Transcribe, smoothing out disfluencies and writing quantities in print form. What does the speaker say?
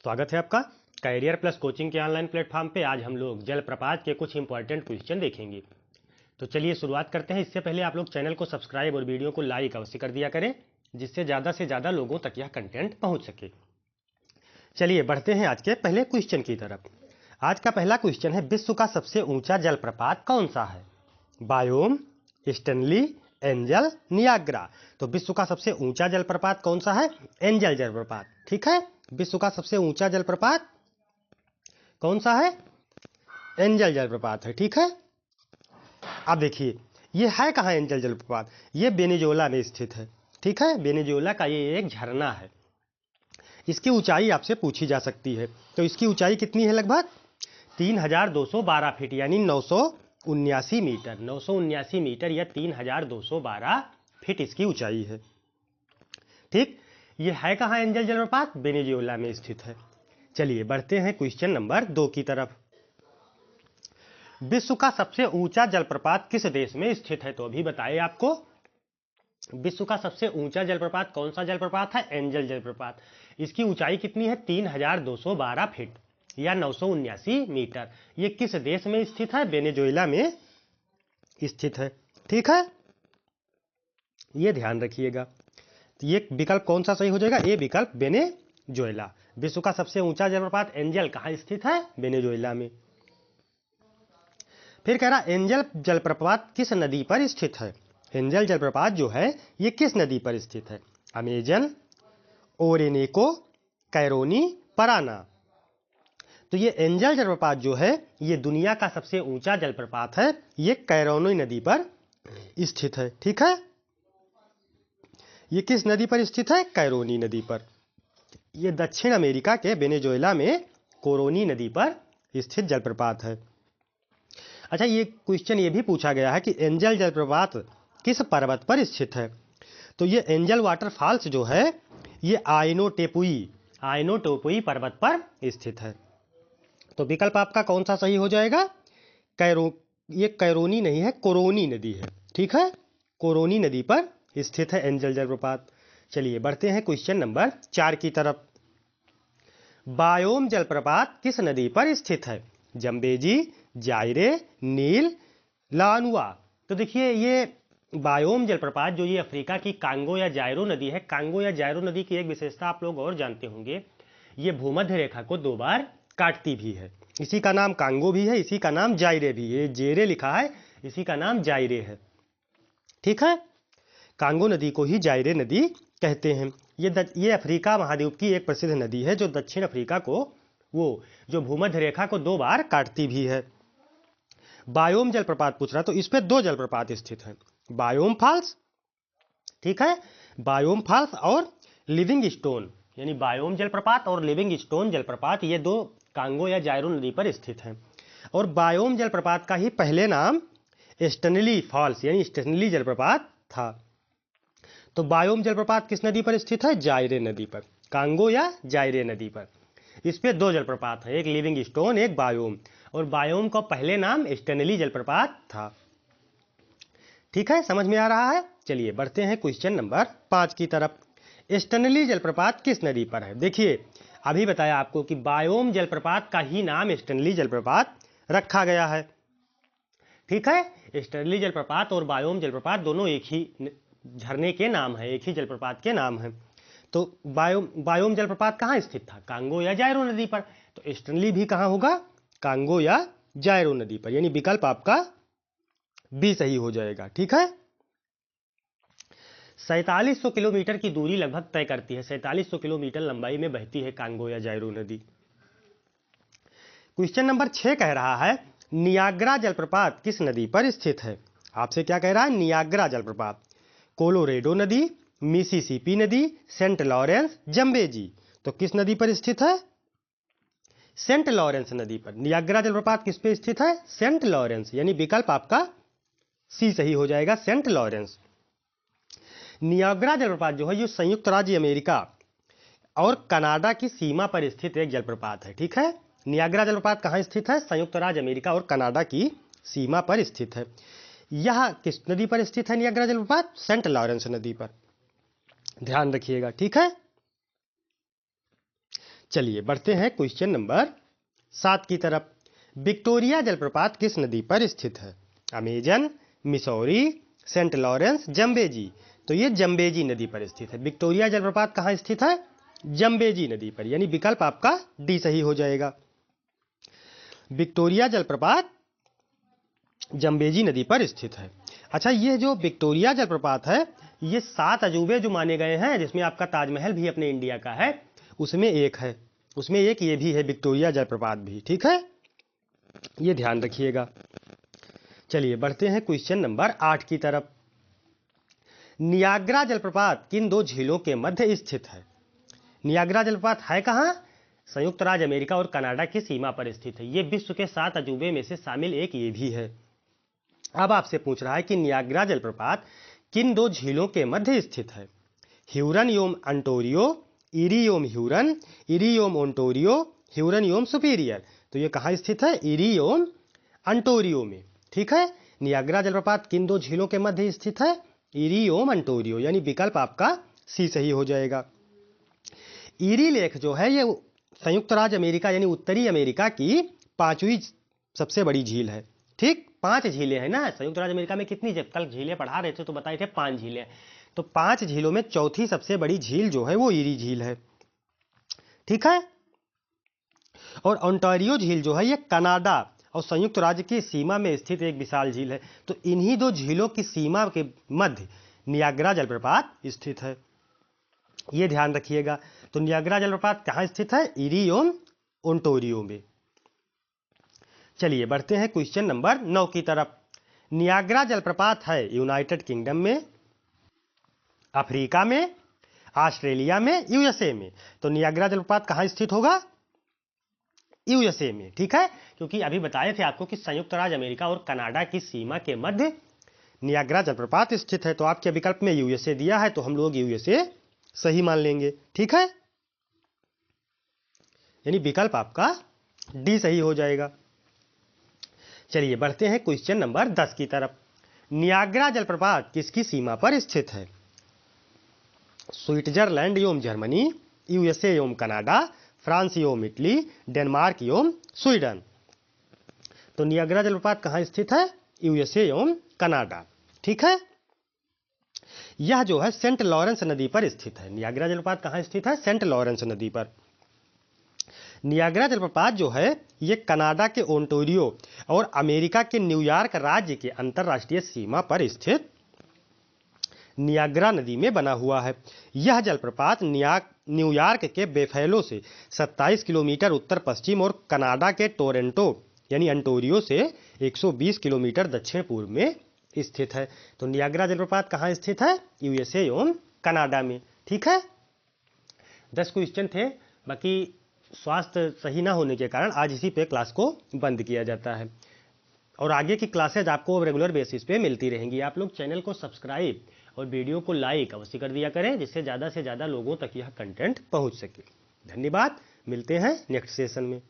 स्वागत है आपका कैरियर प्लस कोचिंग के ऑनलाइन प्लेटफॉर्म पे। आज हम लोग जलप्रपात के कुछ इंपॉर्टेंट क्वेश्चन देखेंगे। तो चलिए शुरुआत करते हैं। इससे पहले आप लोग चैनल को सब्सक्राइब और वीडियो को लाइक अवश्य कर दिया करें, जिससे ज़्यादा से ज़्यादा लोगों तक यह कंटेंट पहुँच सके। चलिए बढ़ते हैं आज के पहले क्वेश्चन की तरफ। आज का पहला क्वेश्चन है, विश्व का सबसे ऊंचा जलप्रपात कौन सा है? Biome, Stanley, angel, Niagara. तो विश्व का सबसे ऊंचा जलप्रपात कौन सा है? एंजल जलप्रपात। ठीक है, विश्व का सबसे ऊंचा जलप्रपात कौन सा है? एंजल जलप्रपात है। ठीक है, अब देखिए ये है कहाँ एंजल जलप्रपात? ये वेनेजुएला में स्थित है। ठीक है, वेनेजुएला का ये एक झरना है। इसकी ऊंचाई आपसे पूछी जा सकती है। तो इसकी ऊंचाई कितनी है? लगभग 3212 फीट, यानी 979 मीटर। 979 मीटर या 3212 फीट इसकी ऊंचाई है। ठीक, ये है कहाँ एंजल जलप्रपात? वेनेजुएला में स्थित है। चलिए बढ़ते हैं क्वेश्चन नंबर 2 की तरफ। विश्व का सबसे ऊंचा जलप्रपात किस देश में स्थित है? तो अभी बताए आपको विश्व का सबसे ऊंचा जलप्रपात कौन सा जलप्रपात है? एंजल जलप्रपात। इसकी ऊंचाई कितनी है? 3212 फीट या 979 मीटर। ये किस देश में स्थित है? वेनेजुएला में स्थित है। ठीक है, ये ध्यान रखिएगा। तो ये विकल्प कौन सा सही हो जाएगा? ए विकल्प, वेनेजुएला। विश्व का सबसे ऊंचा जलप्रपात एंजल कहाँ स्थित है? वेनेजुएला में। फिर कह रहा एंजल जलप्रपात किस नदी पर स्थित है? एंजल जलप्रपात जो है ये किस नदी पर स्थित है? Amazon, ओरेनेको, Caroni, Parana. तो ये एंजल जलप्रपात जो है ये दुनिया का सबसे ऊंचा जलप्रपात है। ये कैरोनी नदी पर स्थित है। ठीक है, ये किस नदी पर स्थित है? कैरोनी नदी पर। ये दक्षिण अमेरिका के वेनेजुएला में कोरोनी नदी पर स्थित जलप्रपात है। अच्छा, ये क्वेश्चन ये भी पूछा गया है कि एंजल जलप्रपात किस पर्वत पर स्थित है? तो ये एंजल वाटरफॉल्स जो है ये आइनोटोपुई पर्वत पर स्थित है। तो विकल्प आपका कौन सा सही हो जाएगा? ये कैरोनी नहीं है, कोरोनी नदी है। ठीक है, कोरोनी नदी पर स्थित है एंजल जलप्रपात। चलिए बढ़ते हैं क्वेश्चन नंबर 4 की तरफ। बायोम जलप्रपात किस नदी पर स्थित है? जम्बेजी, जायरे, नील, लानुआ। तो देखिए ये बायोम जलप्रपात जो ये अफ्रीका की कांगो या जायरो नदी है। कांगो या जायरो नदी की एक विशेषता आप लोग और जानते होंगे, ये भूमध्य रेखा को 2 बार काटती भी है। इसी का नाम कांगो भी है, इसी का नाम जायरे भी है। जेरे लिखा है, इसी का नाम जायरे है। ठीक है, कांगो नदी को ही जायरे नदी कहते हैं। ये अफ्रीका महाद्वीप की एक प्रसिद्ध नदी है जो दक्षिण अफ्रीका को जो भूमध्य रेखा को 2 बार काटती भी है। बायोम जलप्रपात पूछ रहा, तो इस पे 2 जलप्रपात स्थित हैं, बायोम फॉल्स। ठीक है, बायोम फॉल्स और लिविंग स्टोन, यानी बायोम जलप्रपात और लिविंग स्टोन जलप्रपात, ये 2 कांगो या जायरो नदी पर स्थित हैं। और बायोम जलप्रपात का ही पहले नाम स्टैनली फॉल्स यानी स्टैनली जलप्रपात था। तो बायोम जलप्रपात किस नदी पर स्थित है? जायरे नदी पर, कांगो या जायरे नदी पर। इस पे 2 जलप्रपात हैं, एक लिविंग स्टोन, एक बायोम। और बायोम का पहले नाम स्टैनली जलप्रपात था। ठीक है, समझ में आ रहा है? चलिए बढ़ते हैं क्वेश्चन नंबर 5 की तरफ। स्टैनली जलप्रपात किस नदी पर है? देखिए अभी बताया आपको कि बायोम जलप्रपात का ही नाम स्टैनली जलप्रपात रखा गया है। ठीक है, स्टैनली जलप्रपात और बायोम जलप्रपात दोनों एक ही झरने के नाम है, एक ही जलप्रपात के नाम है। तो बायोम जलप्रपात कहाँ स्थित था? कांगो या जायरो नदी पर। तो स्टैनली भी कहाँ होगा? कांगो या जायरो नदी पर, यानी विकल्प आपका बी सही हो जाएगा। ठीक है, 4700 किलोमीटर की दूरी लगभग तय करती है। 4700 किलोमीटर लंबाई में बहती है कांगो या जायरो नदी। क्वेश्चन नंबर 6 कह रहा है, नियाग्रा जलप्रपात किस नदी पर स्थित है? आपसे क्या कह रहा है? नियाग्रा जलप्रपात। कोलोरेडो नदी, मिसिसिपी नदी, सेंट लॉरेंस, जम्बेजी। तो किस नदी पर स्थित है? सेंट लॉरेंस नदी पर। नियाग्रा जलप्रपात किस पे स्थित है? सेंट लॉरेंस, यानी विकल्प आपका सी सही हो जाएगा, सेंट लॉरेंस। नियाग्रा जलप्रपात जो है ये संयुक्त राज्य अमेरिका और कनाडा की सीमा पर स्थित एक जलप्रपात है। ठीक है, नियाग्रा जलप्रपात कहाँ स्थित है? संयुक्त राज्य अमेरिका और कनाडा की सीमा पर स्थित है। यह किस नदी पर स्थित है नियाग्रा जलप्रपात? सेंट लॉरेंस नदी पर। ध्यान रखिएगा। ठीक है, चलिए बढ़ते हैं क्वेश्चन नंबर 7 की तरफ। विक्टोरिया जलप्रपात किस नदी पर स्थित है? Amazon, Missouri, Saint Lawrence, Zambezi. तो ये जम्बेजी नदी पर स्थित है। विक्टोरिया जलप्रपात कहाँ स्थित है? जम्बेजी नदी पर, यानी विकल्प आपका डी सही हो जाएगा। विक्टोरिया जलप्रपात जम्बेजी नदी पर स्थित है। अच्छा, ये जो विक्टोरिया जलप्रपात है, ये 7 अजूबे जो माने गए हैं, जिसमें आपका ताजमहल भी अपने इंडिया का है, उसमें एक है, उसमें एक ये भी है, विक्टोरिया जलप्रपात भी। ठीक है, ये ध्यान रखिएगा। चलिए बढ़ते हैं क्वेश्चन नंबर 8 की तरफ। नियाग्रा जलप्रपात किन 2 झीलों के मध्य स्थित है? नियाग्रा जलप्रपात है कहाँ? संयुक्त राज्य अमेरिका और कनाडा की सीमा पर स्थित है। ये विश्व के 7 अजूबे में से शामिल एक ये भी है। अब आपसे पूछ रहा है कि नियाग्रा जलप्रपात किन 2 झीलों के मध्य स्थित है? ह्यूरन योम अंटोरियो, इरी योम ह्यूरन, इरी योम ओंटोरियो, ह्यूरन योम सुपीरियर। तो ये कहाँ स्थित है? इरी योम अंटोरियो में। ठीक है, नियाग्रा जलप्रपात किन 2 झीलों के मध्य स्थित है? इरी योम अंटोरियो, यानी विकल्प आपका सी सही हो जाएगा। इरी लेक जो है, ये संयुक्त राज्य अमेरिका यानी उत्तरी अमेरिका की 5वीं सबसे बड़ी झील है। ठीक, 5 झीलें हैं ना। संयुक्त राज्य अमेरिका में कितनी? जब कल झीलें पढ़ा रहे थे तो बताए थे 5 झीलें। तो 5 झीलों में चौथी सबसे बड़ी झील जो है वो इरी झील है। ठीक है, और ओंटारियो झील जो है ये कनाडा और संयुक्त राज्य की सीमा में स्थित एक विशाल झील है। तो इन्हीं 2 झीलों की सीमा के मध्य नियाग्रा जलप्रपात स्थित है, ये ध्यान रखिएगा। तो नियाग्रा जलप्रपात कहाँ स्थित है? इरी योम ओंटारियो में। चलिए बढ़ते हैं क्वेश्चन नंबर 9 की तरफ। नियाग्रा जलप्रपात है यूनाइटेड किंगडम में, अफ्रीका में, ऑस्ट्रेलिया में, यूएसए में। तो नियाग्रा जलप्रपात कहाँ स्थित होगा? यूएसए में। ठीक है, क्योंकि अभी बताए थे आपको कि संयुक्त राज्य अमेरिका और कनाडा की सीमा के मध्य नियाग्रा जलप्रपात स्थित है। तो आपके विकल्प में यूएसए दिया है, तो हम लोग यूएसए सही मान लेंगे। ठीक है, यानी विकल्प आपका डी सही हो जाएगा। चलिए बढ़ते हैं क्वेश्चन नंबर 10 की तरफ। नियाग्रा जलप्रपात किसकी सीमा पर स्थित है? स्विट्जरलैंड योम जर्मनी, यूएसए योम कनाडा, फ्रांस योम इटली, डेनमार्क योम स्वीडन। तो नियाग्रा जलप्रपात कहाँ स्थित है? यूएसए योम कनाडा। ठीक है, यह जो है सेंट लॉरेंस नदी पर स्थित है। नियाग्रा जलप्रपात कहाँ स्थित है? सेंट लॉरेंस नदी पर। नियाग्रा जलप्रपात जो है ये कनाडा के ओंटारियो और अमेरिका के न्यूयॉर्क राज्य के अंतर्राष्ट्रीय सीमा पर स्थित नियाग्रा नदी में बना हुआ है। यह जलप्रपात न्यूयॉर्क के बेफेलो से 27 किलोमीटर उत्तर पश्चिम और कनाडा के टोरंटो यानी अंटोरियो से 120 किलोमीटर दक्षिण पूर्व में स्थित है। तो नियाग्रा जलप्रपात कहाँ स्थित है? यूएसए एवं कनाडा में। ठीक है, 10 क्वेश्चन थे, बाकी स्वास्थ्य सही ना होने के कारण आज इसी पे क्लास को बंद किया जाता है और आगे की क्लासेज आपको रेगुलर बेसिस पे मिलती रहेंगी। आप लोग चैनल को सब्सक्राइब और वीडियो को लाइक अवश्य कर दिया करें, जिससे ज़्यादा से ज़्यादा लोगों तक यह कंटेंट पहुंच सके। धन्यवाद, मिलते हैं नेक्स्ट सेशन में।